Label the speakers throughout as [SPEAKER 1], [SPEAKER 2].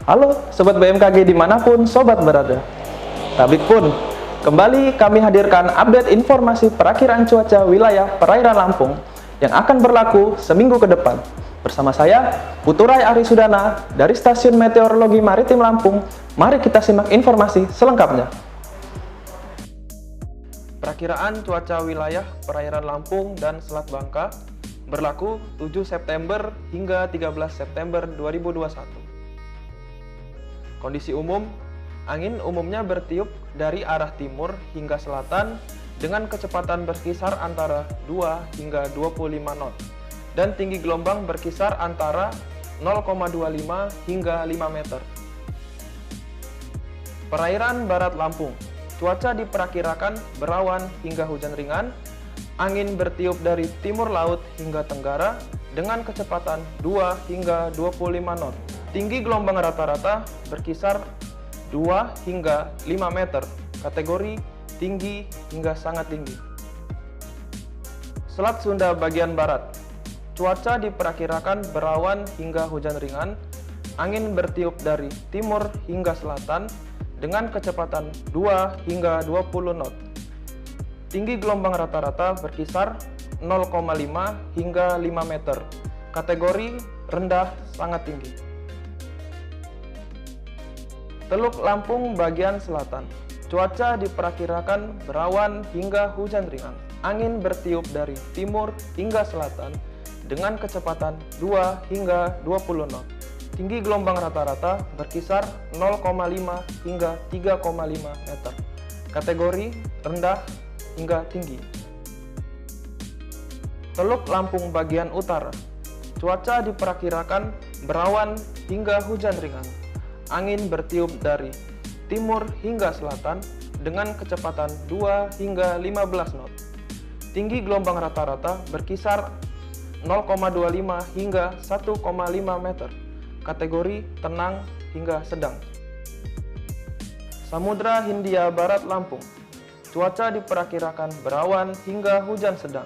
[SPEAKER 1] Halo Sobat BMKG dimanapun Sobat berada. Tablik pun, kembali kami hadirkan update informasi perakiraan cuaca wilayah perairan Lampung yang akan berlaku seminggu ke depan. Bersama saya, Puturai Arisudana dari Stasiun Meteorologi Maritim Lampung. Mari kita simak informasi selengkapnya. Perakiraan cuaca wilayah perairan Lampung dan Selat Bangka berlaku 7 September hingga 13 September 2021. Kondisi umum, angin umumnya bertiup dari arah timur hingga selatan dengan kecepatan berkisar antara 2 hingga 25 knot dan tinggi gelombang berkisar antara 0,25 hingga 5 meter. Perairan Barat Lampung, cuaca diperkirakan berawan hingga hujan ringan, angin bertiup dari timur laut hingga tenggara dengan kecepatan 2 hingga 25 knot. Tinggi gelombang rata-rata berkisar 2 hingga 5 meter, kategori tinggi hingga sangat tinggi. Selat Sunda bagian barat, cuaca diperkirakan berawan hingga hujan ringan, angin bertiup dari timur hingga selatan dengan kecepatan 2 hingga 20 knot. Tinggi gelombang rata-rata berkisar 0,5 hingga 5 meter, kategori rendah sangat tinggi. Teluk Lampung bagian selatan, cuaca diperkirakan berawan hingga hujan ringan. Angin bertiup dari timur hingga selatan dengan kecepatan 2 hingga 20 knot. Tinggi gelombang rata-rata berkisar 0,5 hingga 3,5 meter. Kategori rendah hingga tinggi. Teluk Lampung bagian utara, cuaca diperkirakan berawan hingga hujan ringan. Angin bertiup dari timur hingga selatan dengan kecepatan 2 hingga 15 knot. Tinggi gelombang rata-rata berkisar 0,25 hingga 1,5 meter. Kategori tenang hingga sedang. Samudra Hindia Barat Lampung, cuaca diperkirakan berawan hingga hujan sedang.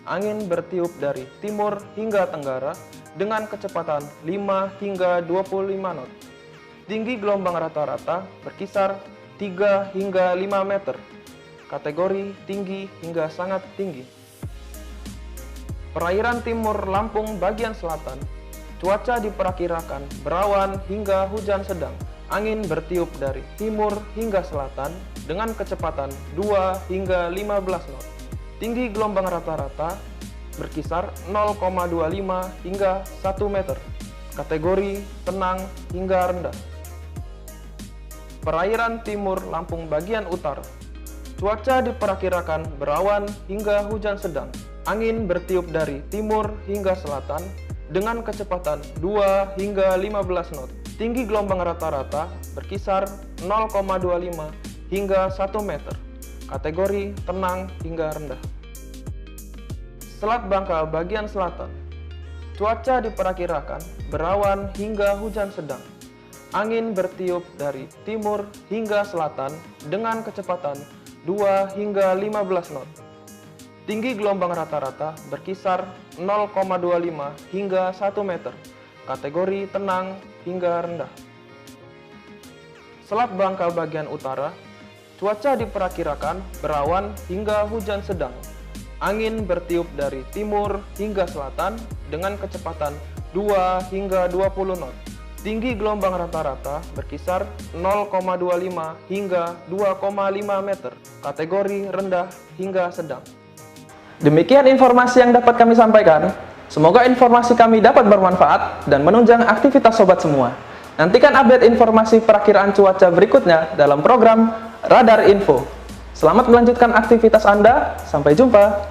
[SPEAKER 1] Angin bertiup dari timur hingga tenggara dengan kecepatan 5 hingga 25 knot. Tinggi gelombang rata-rata berkisar 3 hingga 5 meter, kategori tinggi hingga sangat tinggi. Perairan timur Lampung bagian selatan, cuaca diperkirakan berawan hingga hujan sedang. Angin bertiup dari timur hingga selatan dengan kecepatan 2 hingga 15 knot. Tinggi gelombang rata-rata berkisar 0,25 hingga 1 meter, kategori tenang hingga rendah. Perairan timur Lampung bagian utara, cuaca diperkirakan berawan hingga hujan sedang. Angin bertiup dari timur hingga selatan dengan kecepatan 2 hingga 15 knot. Tinggi gelombang rata-rata berkisar 0,25 hingga 1 meter, kategori tenang hingga rendah. Selat Bangka bagian selatan, cuaca diperkirakan berawan hingga hujan sedang. Angin bertiup dari timur hingga selatan dengan kecepatan 2 hingga 15 knot. Tinggi gelombang rata-rata berkisar 0,25 hingga 1 meter, kategori tenang hingga rendah. Selat Bangka bagian utara, cuaca diperkirakan berawan hingga hujan sedang. Angin bertiup dari timur hingga selatan dengan kecepatan 2 hingga 20 knot. Tinggi gelombang rata-rata berkisar 0,25 hingga 2,5 meter, kategori rendah hingga sedang. Demikian informasi yang dapat kami sampaikan. Semoga informasi kami dapat bermanfaat dan menunjang aktivitas sobat semua. Nantikan update informasi perakiraan cuaca berikutnya dalam program Radar Info. Selamat melanjutkan aktivitas Anda. Sampai jumpa.